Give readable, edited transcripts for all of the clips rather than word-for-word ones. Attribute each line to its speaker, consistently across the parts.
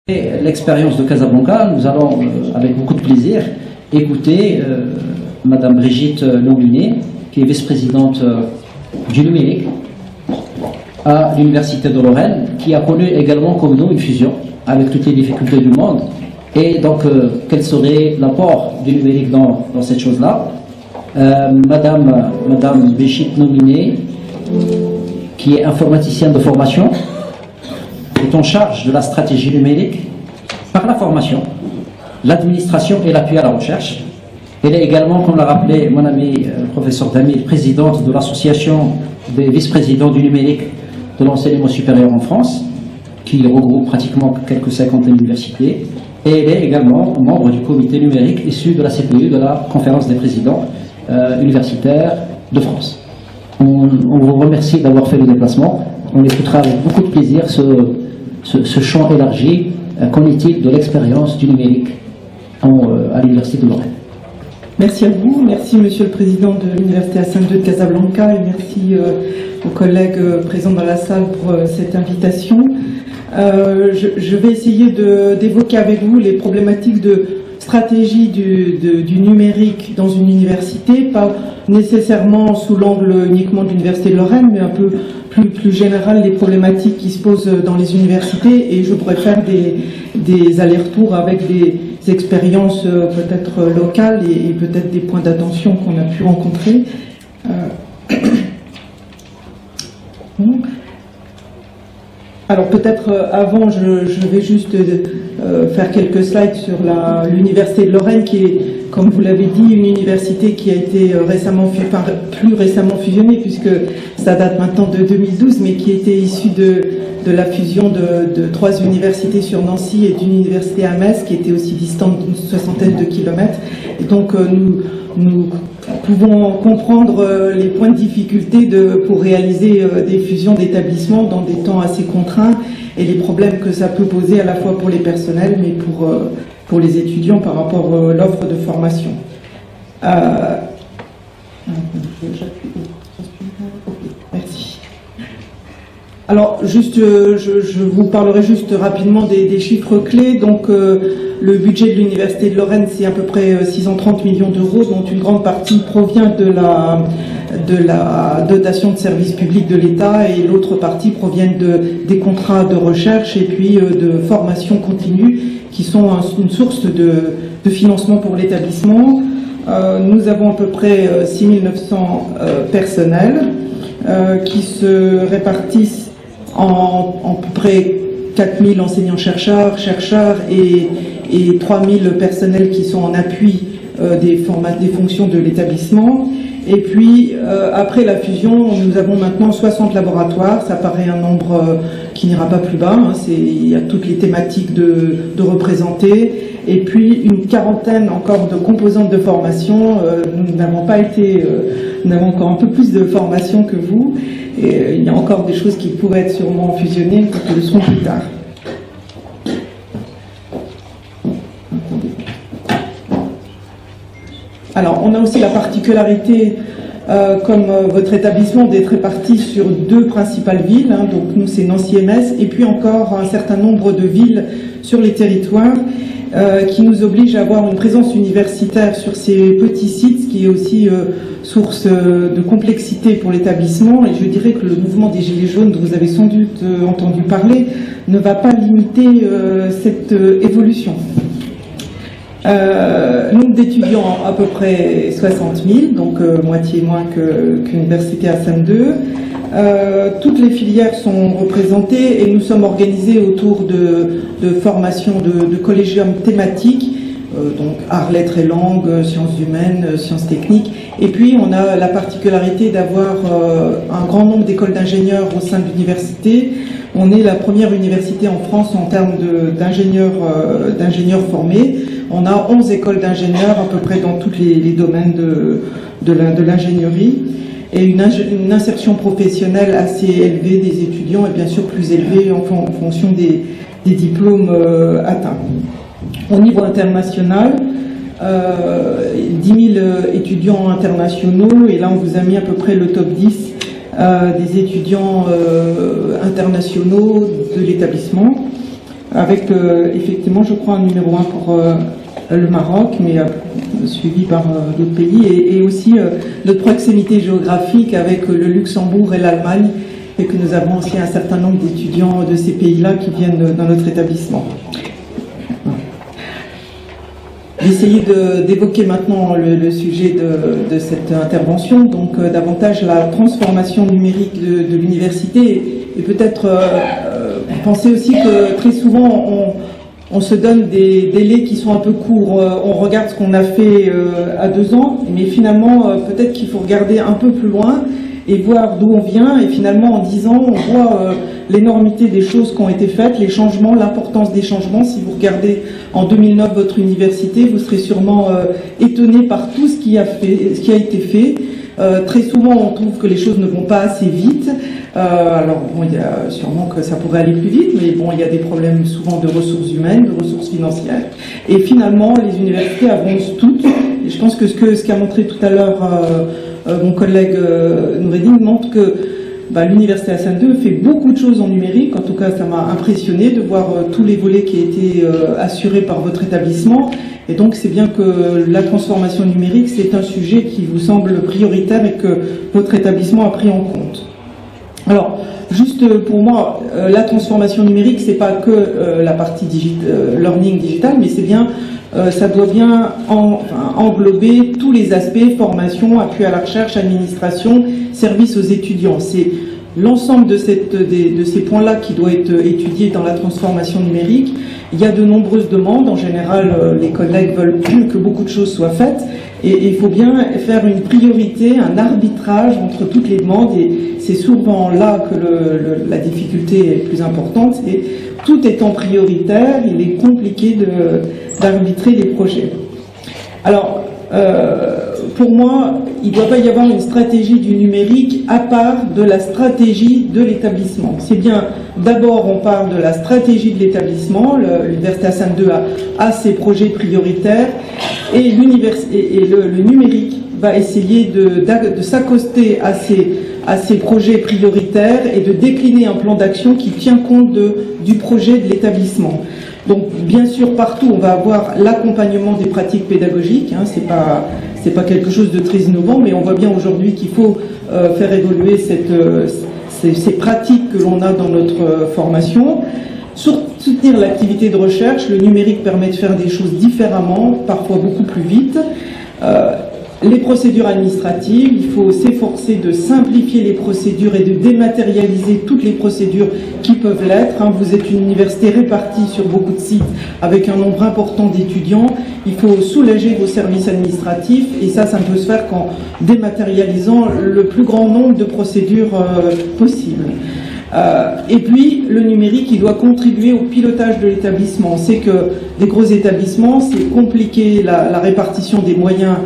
Speaker 1: L'expérience de Casablanca, nous allons avec beaucoup de plaisir écouter Madame Brigitte Nominé, qui est vice-présidente du numérique à l'Université de Lorraine, qui a connu également comme nous une fusion avec toutes les difficultés du monde. Et donc, quel serait l'apport du numérique dans cette chose-là? Madame Brigitte Nominé, qui est informaticienne de formation, est en charge de la stratégie numérique par la formation, l'administration et l'appui à la recherche. Elle est également, comme l'a rappelé mon ami le professeur Damil, présidente de l'association des vice-présidents du numérique de l'enseignement supérieur en France, qui regroupe pratiquement quelques cinquantaines d'universités. Et elle est également membre du comité numérique issu de la CPU, de la conférence des présidents universitaires de France. On vous remercie d'avoir fait le déplacement. On écoutera avec beaucoup de plaisir ce champ élargi. Qu'en est-il de l'expérience du numérique à l'Université de Lorraine?
Speaker 2: Merci à vous, merci Monsieur le Président de l'Université Hassan II de Casablanca et merci aux collègues présents dans la salle pour cette invitation. Je vais essayer d'évoquer avec vous les problématiques de stratégie du numérique dans une université, pas nécessairement sous l'angle uniquement de l'Université de Lorraine, mais un peu plus général les problématiques qui se posent dans les universités, et je pourrais faire des allers-retours avec des expériences peut-être locales et peut-être des points d'attention qu'on a pu rencontrer. Alors peut-être avant, je vais juste faire quelques slides sur l'Université de Lorraine, qui est, comme vous l'avez dit, une université qui a été plus récemment fusionnée, puisque ça date maintenant de 2012, mais qui était issue de la fusion de 3 universités sur Nancy et d'une université à Metz, qui était aussi distante d'une 60aine de kilomètres. Et donc nous pouvons comprendre les points de difficulté pour réaliser des fusions d'établissements dans des temps assez contraints et les problèmes que ça peut poser à la fois pour les personnels mais pour les étudiants par rapport à l'offre de formation. Merci. Alors, juste, je vous parlerai juste rapidement des chiffres clés. Donc, le budget de l'Université de Lorraine, c'est à peu près 630 millions d'euros, dont une grande partie provient de la dotation de services publics de l'État et l'autre partie provient des contrats de recherche et puis de formation continue, qui sont une source de financement pour l'établissement. Nous avons à peu près 6900 personnels qui se répartissent en à peu près 4000 enseignants-chercheurs et 3000 personnels qui sont en appui des fonctions de l'établissement. Et puis, après la fusion, nous avons maintenant 60 laboratoires. Ça paraît un nombre qui n'ira pas plus bas. Hein. Il y a toutes les thématiques de représenter. Et puis, une quarantaine encore de composantes de formation. Nous avons encore un peu plus de formation que vous. Et il y a encore des choses qui pourraient être sûrement fusionnées, qui le seront plus tard. Alors, on a aussi la particularité, comme votre établissement, d'être réparti sur 2 principales villes. Hein, donc, nous, c'est Nancy et Metz, et puis encore un certain nombre de villes sur les territoires qui nous obligent à avoir une présence universitaire sur ces petits sites, ce qui est aussi source de complexité pour l'établissement. Et je dirais que le mouvement des Gilets jaunes, dont vous avez sans doute entendu parler, ne va pas limiter cette évolution. Nombre d'étudiants à peu près 60 000, donc moitié moins qu'Université Hassan II. Toutes les filières sont représentées et nous sommes organisés autour de formations de collégiums thématiques, donc arts, lettres et langues, sciences humaines, sciences techniques. Et puis on a la particularité d'avoir un grand nombre d'écoles d'ingénieurs au sein de l'université. On est la première université en France en termes d'ingénieurs formés. On a 11 écoles d'ingénieurs à peu près dans tous les domaines de l'ingénierie et une insertion professionnelle assez élevée des étudiants et bien sûr plus élevée en fonction des diplômes atteints. Au niveau international, 10 000 étudiants internationaux et là on vous a mis à peu près le top 10 des étudiants internationaux de l'établissement. avec effectivement, je crois, un numéro 1 pour le Maroc, mais suivi par d'autres pays, et aussi notre proximité géographique avec le Luxembourg et l'Allemagne, et que nous avons aussi un certain nombre d'étudiants de ces pays-là qui viennent dans notre établissement. D'essayer d'évoquer maintenant le sujet de cette intervention, donc davantage la transformation numérique de l'université, et peut-être penser aussi que très souvent on se donne des délais qui sont un peu courts. On regarde ce qu'on a fait à 2 ans, mais finalement peut-être qu'il faut regarder un peu plus loin et voir d'où on vient, et finalement en 10 ans on voit l'énormité des choses qui ont été faites, les changements, l'importance des changements. Si vous regardez en 2009 votre université, vous serez sûrement étonné par tout ce qui a été fait. Très souvent on trouve que les choses ne vont pas assez vite. Alors bon, il y a sûrement que ça pourrait aller plus vite, mais bon, il y a des problèmes souvent de ressources humaines, de ressources financières. Et finalement, les universités avancent toutes. Et je pense que ce qu'a montré tout à l'heure mon collègue Noureddine montre que l'Université Hassan II fait beaucoup de choses en numérique. En tout cas, ça m'a impressionné de voir tous les volets qui étaient assurés par votre établissement. Et donc, c'est bien que la transformation numérique, c'est un sujet qui vous semble prioritaire et que votre établissement a pris en compte. Alors, juste pour moi, la transformation numérique, c'est pas que la partie learning digital, mais c'est bien, ça doit bien englober tous les aspects, formation, appui à la recherche, administration, service aux étudiants. C'est l'ensemble de ces points-là qui doit être étudié dans la transformation numérique. Il y a de nombreuses demandes. En général, les collègues veulent que beaucoup de choses soient faites. Et il faut bien faire une priorité, un arbitrage entre toutes les demandes. Et c'est souvent là que la difficulté est plus importante. Et tout étant prioritaire, il est compliqué d'arbitrer les projets. Alors, pour moi, il ne doit pas y avoir une stratégie du numérique à part de la stratégie de l'établissement. C'est bien, d'abord, on parle de la stratégie de l'établissement. L'Université Hassan II a ses projets prioritaires, et le numérique va essayer de s'accoster à ces projets prioritaires et de décliner un plan d'action qui tient compte du projet de l'établissement. Donc, bien sûr, partout, on va avoir l'accompagnement des pratiques pédagogiques. Hein, c'est pas quelque chose de très innovant, mais on voit bien aujourd'hui qu'il faut faire évoluer ces pratiques que l'on a dans notre formation. Soutenir l'activité de recherche. Le numérique permet de faire des choses différemment, parfois beaucoup plus vite. Les procédures administratives, il faut s'efforcer de simplifier les procédures et de dématérialiser toutes les procédures qui peuvent l'être. Vous êtes une université répartie sur beaucoup de sites avec un nombre important d'étudiants. Il faut soulager vos services administratifs, et ça ne peut se faire qu'en dématérialisant le plus grand nombre de procédures possibles. Et puis, le numérique, il doit contribuer au pilotage de l'établissement. On sait que des gros établissements, c'est compliqué, la répartition des moyens.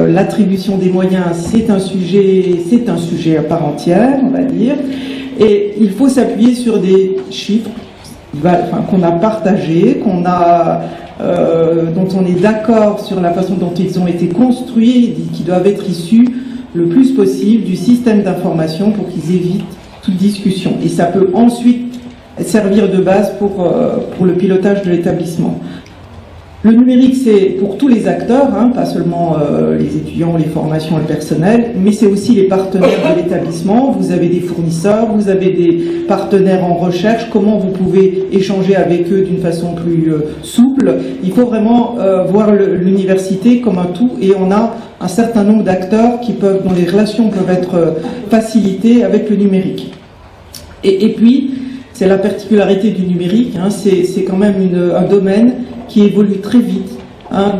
Speaker 2: L'attribution des moyens, c'est un sujet à part entière, on va dire, et il faut s'appuyer sur des chiffres qu'on a partagés, dont on est d'accord sur la façon dont ils ont été construits, qui doivent être issus le plus possible du système d'information pour qu'ils évitent toute discussion. Et ça peut ensuite servir de base pour le pilotage de l'établissement. Le numérique, c'est pour tous les acteurs, pas seulement les étudiants, les formations, le personnel, mais c'est aussi les partenaires de l'établissement. Vous avez des fournisseurs, vous avez des partenaires en recherche. Comment vous pouvez échanger avec eux d'une façon plus souple? Il faut vraiment voir l'université comme un tout, et on a un certain nombre d'acteurs dont les relations peuvent être facilitées avec le numérique. Et puis, c'est la particularité du numérique, c'est quand même un domaine qui évolue très vite,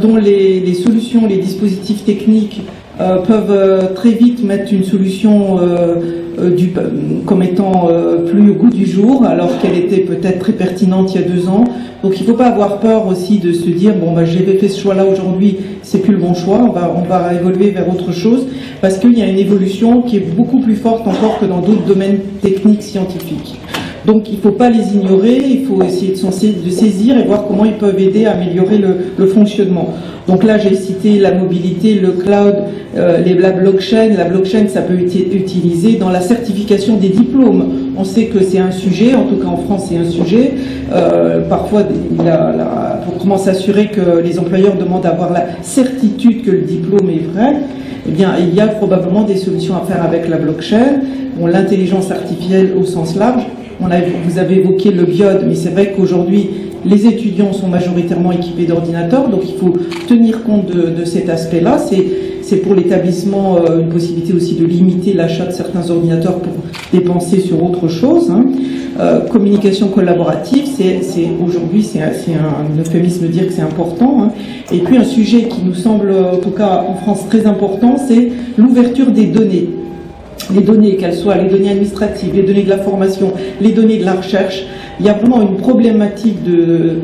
Speaker 2: dont les solutions, les dispositifs techniques peuvent très vite mettre une solution comme étant plus au goût du jour, alors qu'elle était peut-être très pertinente il y a 2 ans. Donc il ne faut pas avoir peur aussi de se dire j'ai fait ce choix-là aujourd'hui, c'est plus le bon choix, on va évoluer vers autre chose, parce qu'il y a une évolution qui est beaucoup plus forte encore que dans d'autres domaines techniques scientifiques. Donc il ne faut pas les ignorer, il faut essayer de saisir et voir comment ils peuvent aider à améliorer le fonctionnement. Donc là j'ai cité la mobilité, le cloud, la blockchain. La blockchain, ça peut être utilisé dans la certification des diplômes. On sait que c'est un sujet, en tout cas en France c'est un sujet. Parfois, pour comment s'assurer que les employeurs demandent à avoir la certitude que le diplôme est vrai, eh bien, il y a probablement des solutions à faire avec la blockchain, bon, l'intelligence artificielle au sens large. Vous avez évoqué le BIOD, mais c'est vrai qu'aujourd'hui, les étudiants sont majoritairement équipés d'ordinateurs, donc il faut tenir compte de cet aspect-là. C'est pour l'établissement une possibilité aussi de limiter l'achat de certains ordinateurs pour dépenser sur autre chose. Hein. Communication collaborative, aujourd'hui, c'est un euphémisme de dire que c'est important. Hein. Et puis un sujet qui nous semble, en tout cas en France, très important, c'est l'ouverture des données. Les données, qu'elles soient les données administratives, les données de la formation, les données de la recherche. Il y a vraiment une problématique de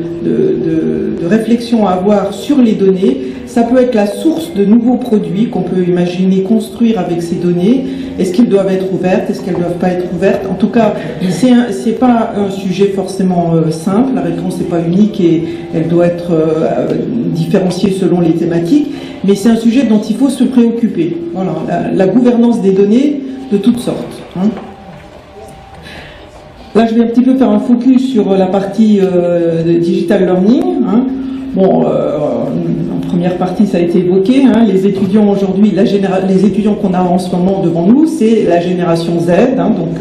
Speaker 2: réflexion à avoir sur les données. Ça peut être la source de nouveaux produits qu'on peut imaginer construire avec ces données. Est-ce qu'elles doivent être ouvertes? Est-ce qu'elles ne doivent pas être ouvertes? En tout cas, c'est pas un sujet forcément simple. La réponse n'est pas unique et elle doit être différenciée selon les thématiques. Mais c'est un sujet dont il faut se préoccuper. Voilà, la gouvernance des données de toutes sortes. Hein. Là, je vais un petit peu faire un focus sur la partie de digital learning. Hein. Bon, en première partie, ça a été évoqué. Hein, les étudiants aujourd'hui, les étudiants qu'on a en ce moment devant nous, c'est la génération Z, hein, donc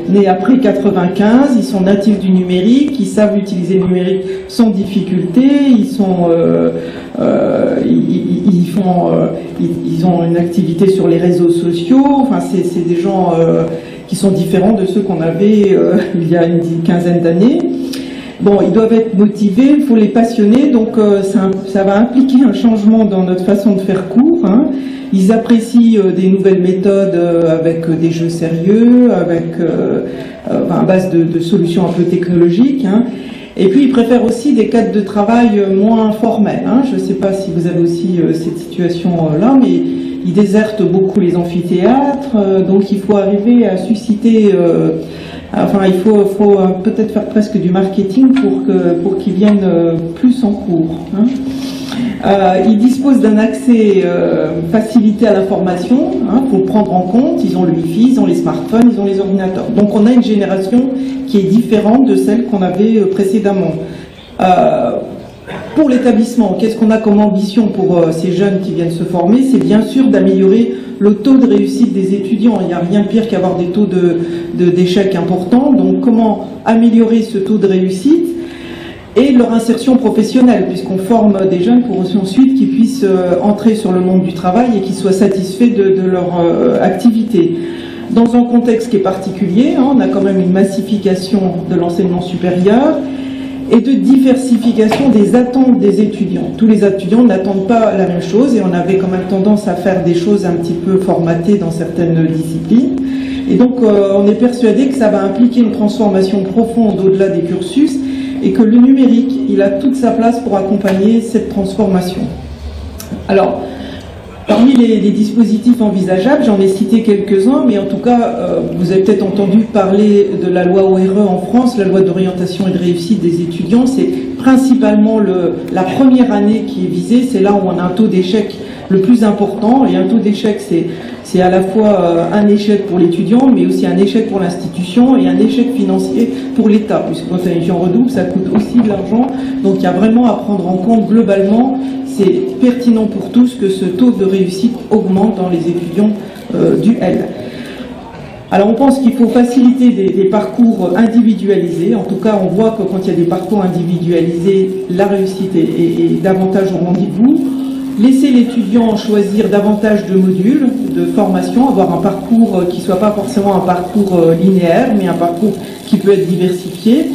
Speaker 2: nés après 95. Ils sont natifs du numérique, ils savent utiliser le numérique sans difficulté. Ils ont une activité sur les réseaux sociaux. Enfin, c'est des gens qui sont différents de ceux qu'on avait il y a une quinzaine d'années. Bon, ils doivent être motivés, il faut les passionner, donc ça va impliquer un changement dans notre façon de faire cours. Hein. Ils apprécient des nouvelles méthodes avec des jeux sérieux, avec à base de solutions un peu technologiques. Hein. Et puis ils préfèrent aussi des cadres de travail moins formels. Hein. Je ne sais pas si vous avez aussi cette situation-là, mais ils désertent beaucoup les amphithéâtres, donc il faut arriver à susciter... il faut peut-être faire presque du marketing pour qu'ils viennent plus en cours. Hein. Ils disposent d'un accès facilité à l'information, hein, pour le prendre en compte. Ils ont le Wi-Fi, ils ont les smartphones, ils ont les ordinateurs. Donc on a une génération qui est différente de celle qu'on avait précédemment. Pour l'établissement, qu'est-ce qu'on a comme ambition pour ces jeunes qui viennent se former? C'est bien sûr d'améliorer le taux de réussite des étudiants. Il n'y a rien de pire qu'avoir des taux d'échec importants. Donc comment améliorer ce taux de réussite et leur insertion professionnelle, puisqu'on forme des jeunes pour ensuite qu'ils puissent entrer sur le monde du travail et qu'ils soient satisfaits de leur activité. Dans un contexte qui est particulier, hein, on a quand même une massification de l'enseignement supérieur et de diversification des attentes des étudiants. Tous les étudiants n'attendent pas la même chose et on avait quand même tendance à faire des choses un petit peu formatées dans certaines disciplines. Et donc on est persuadé que ça va impliquer une transformation profonde au-delà des cursus et que le numérique, il a toute sa place pour accompagner cette transformation. Alors, parmi les dispositifs envisageables, j'en ai cité quelques-uns, mais en tout cas, vous avez peut-être entendu parler de la loi ORE en France, la loi d'orientation et de réussite des étudiants. C'est principalement la première année qui est visée, c'est là où on a un taux d'échec le plus important. Et un taux d'échec, c'est à la fois un échec pour l'étudiant, mais aussi un échec pour l'institution et un échec financier pour l'État, puisque quand un étudiant redouble, ça coûte aussi de l'argent. Donc il y a vraiment à prendre en compte globalement. C'est pertinent pour tous que ce taux de réussite augmente dans les étudiants du L. Alors on pense qu'il faut faciliter des parcours individualisés. En tout cas, on voit que quand il y a des parcours individualisés, la réussite est davantage au rendez-vous. Laisser l'étudiant choisir davantage de modules de formation, avoir un parcours qui ne soit pas forcément un parcours linéaire, mais un parcours qui peut être diversifié.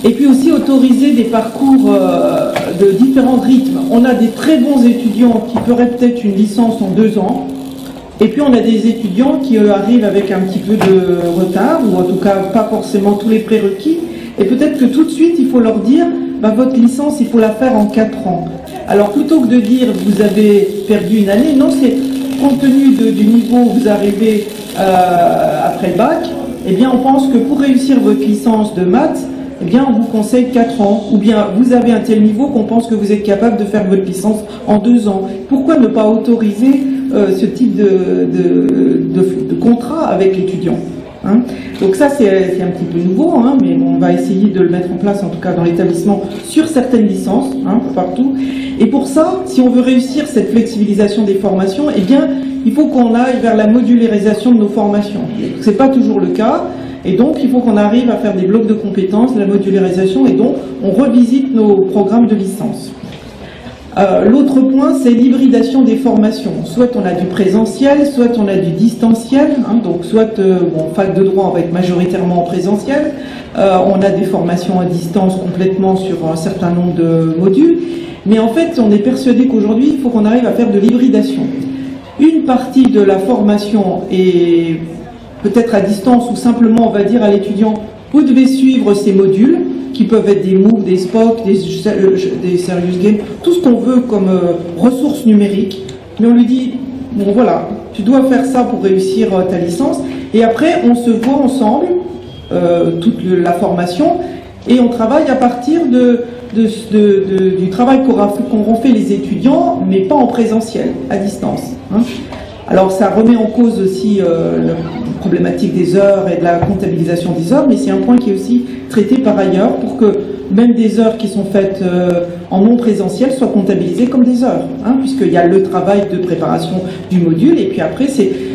Speaker 2: Et puis aussi autoriser des parcours de différents rythmes. On a des très bons étudiants qui feraient peut-être une licence en 2 ans, et puis on a des étudiants qui arrivent avec un petit peu de retard, ou en tout cas pas forcément tous les prérequis, et peut-être que tout de suite il faut leur dire, votre licence il faut la faire en 4 ans. Alors plutôt que de dire vous avez perdu une année, non, c'est compte tenu du niveau où vous arrivez après le bac, eh bien on pense que pour réussir votre licence de maths, eh bien, on vous conseille 4 ans, ou bien vous avez un tel niveau qu'on pense que vous êtes capable de faire votre licence en 2 ans. Pourquoi ne pas autoriser ce type de contrat avec l'étudiant? hein. Donc ça, c'est un petit peu nouveau, hein, mais on va essayer de le mettre en place, en tout cas dans l'établissement, sur certaines licences, hein, partout. Et pour ça, si on veut réussir cette flexibilisation des formations, eh bien, il faut qu'on aille vers la modularisation de nos formations. C'est pas toujours le cas, et donc il faut qu'on arrive à faire des blocs de compétences, la modularisation, et donc on revisite nos programmes de licence. L'autre point, c'est l'hybridation des formations. Soit on a du présentiel, soit on a du distanciel. Hein, donc soit, fac de droit, on va être majoritairement en présentiel. On a des formations à distance complètement sur un certain nombre de modules. Mais en fait, on est persuadé qu'aujourd'hui, il faut qu'on arrive à faire de l'hybridation. Une partie de la formation est peut-être à distance ou simplement, on va dire à l'étudiant, vous devez suivre ces modules, qui peuvent être des MOOC, des SPOC, des Serious Games, tout ce qu'on veut comme ressources numériques. Mais on lui dit, bon voilà, tu dois faire ça pour réussir ta licence. Et après, on se voit ensemble, toute la formation, et on travaille à partir du travail qu'auront fait les étudiants, mais pas en présentiel, à distance. Hein. Alors ça remet en cause aussi la problématique des heures et de la comptabilisation des heures, mais c'est un point qui est aussi traité par ailleurs pour que même des heures qui sont faites en non présentiel soient comptabilisées comme des heures, hein, puisqu'il y a le travail de préparation du module, et puis après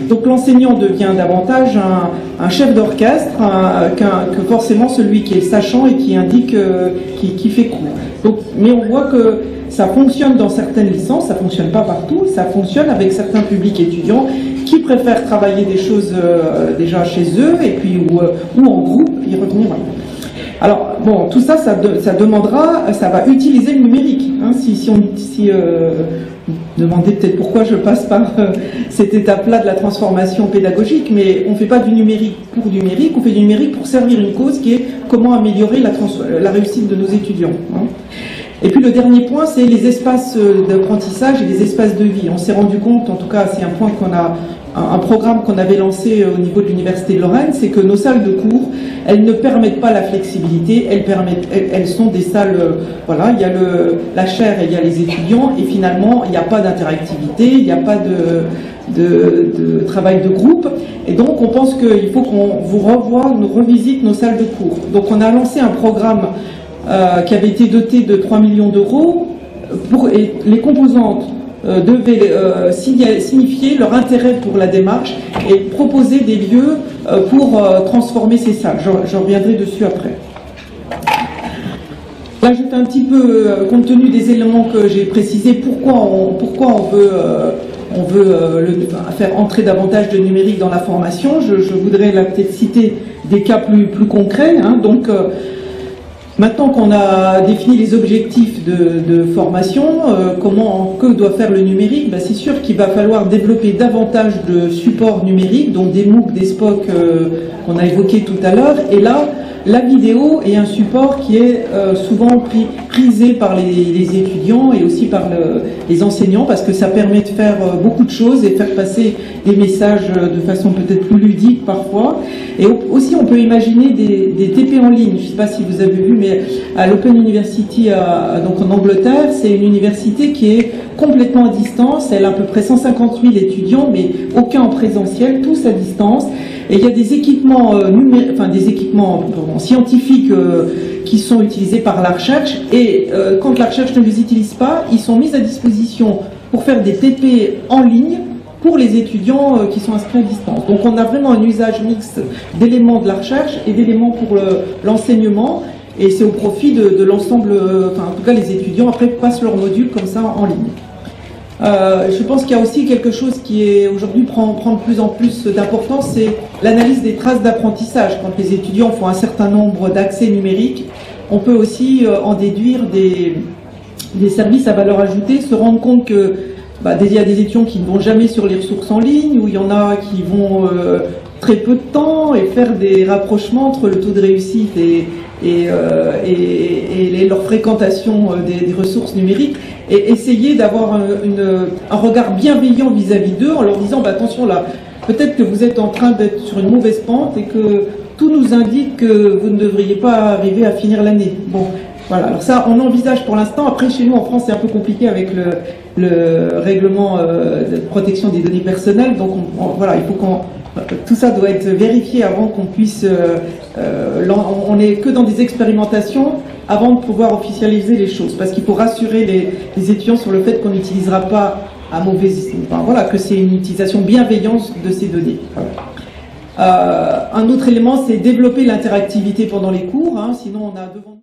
Speaker 2: donc l'enseignant devient davantage un chef d'orchestre que forcément celui qui est sachant et qui indique, qui fait cours. Donc, mais on voit que ça fonctionne dans certaines licences, ça fonctionne pas partout, ça fonctionne avec certains publics étudiants qui préfèrent travailler des choses déjà chez eux et puis ou en groupe y revenir. Alors bon, tout ça, ça va utiliser le numérique. Hein, demandez peut-être pourquoi je passe par cette étape-là de la transformation pédagogique, mais on ne fait pas du numérique pour du numérique, on fait du numérique pour servir une cause qui est comment améliorer la réussite de nos étudiants. Hein. Et puis le dernier point, c'est les espaces d'apprentissage et les espaces de vie. On s'est rendu compte, en tout cas c'est un point un programme qu'on avait lancé au niveau de l'Université de Lorraine, c'est que nos salles de cours, elles ne permettent pas la flexibilité, elles sont des salles, voilà, il y a la chaire et il y a les étudiants, et finalement il n'y a pas d'interactivité, il n'y a pas de travail de groupe, et donc on pense qu'il faut qu'on revisite nos salles de cours. Donc on a lancé un programme qui avait été doté de 3 millions d'euros, et les composantes devaient signifier leur intérêt pour la démarche et proposer des lieux pour transformer ces salles. Je reviendrai dessus après. Là, je fais un petit peu, compte tenu des éléments que j'ai précisés, pourquoi on veut faire entrer davantage de numérique dans la formation. Je voudrais là peut-être citer des cas plus concrets. Hein, donc, maintenant qu'on a défini les objectifs de formation, que doit faire le numérique, c'est sûr qu'il va falloir développer davantage de supports numériques, donc des MOOC, des SPOC qu'on a évoqués tout à l'heure. Et là, la vidéo est un support qui est souvent prisé par les étudiants et aussi par les enseignants, parce que ça permet de faire beaucoup de choses et de faire passer des messages de façon peut-être plus ludique parfois. Et aussi, on peut imaginer des TP en ligne. Je ne sais pas si vous avez vu, mais à l'Open University, donc en Angleterre, c'est une université qui est complètement à distance. Elle a à peu près 150 000 étudiants, mais aucun en présentiel, tous à distance. Et il y a des équipements scientifiques qui sont utilisés par la recherche. Et quand la recherche ne les utilise pas, ils sont mis à disposition pour faire des TP en ligne pour les étudiants qui sont inscrits à distance. Donc on a vraiment un usage mixte d'éléments de la recherche et d'éléments pour l'enseignement. Et c'est au profit de l'ensemble, en tout cas les étudiants après passent leur module comme ça en ligne. Je pense qu'il y a aussi quelque chose qui est aujourd'hui prend de plus en plus d'importance, c'est l'analyse des traces d'apprentissage. Quand les étudiants font un certain nombre d'accès numériques, on peut aussi en déduire des services à valeur ajoutée, se rendre compte que il y a des étudiants qui ne vont jamais sur les ressources en ligne, ou il y en a qui vont très peu de temps, et faire des rapprochements entre le taux de réussite et leur fréquentation des ressources numériques, et essayer d'avoir un regard bienveillant vis-à-vis d'eux en leur disant attention là, peut-être que vous êtes en train d'être sur une mauvaise pente et que tout nous indique que vous ne devriez pas arriver à finir l'année. Bon, voilà, alors ça on envisage pour l'instant. Après chez nous en France c'est un peu compliqué avec le règlement de protection des données personnelles, donc voilà, il faut Tout ça doit être vérifié avant qu'on puisse... on n'est que dans des expérimentations avant de pouvoir officialiser les choses. Parce qu'il faut rassurer les étudiants sur le fait qu'on n'utilisera pas à mauvais... Enfin, voilà, que c'est une utilisation bienveillante de ces données. Voilà. Un autre élément, c'est développer l'interactivité pendant les cours. Sinon, on a devant...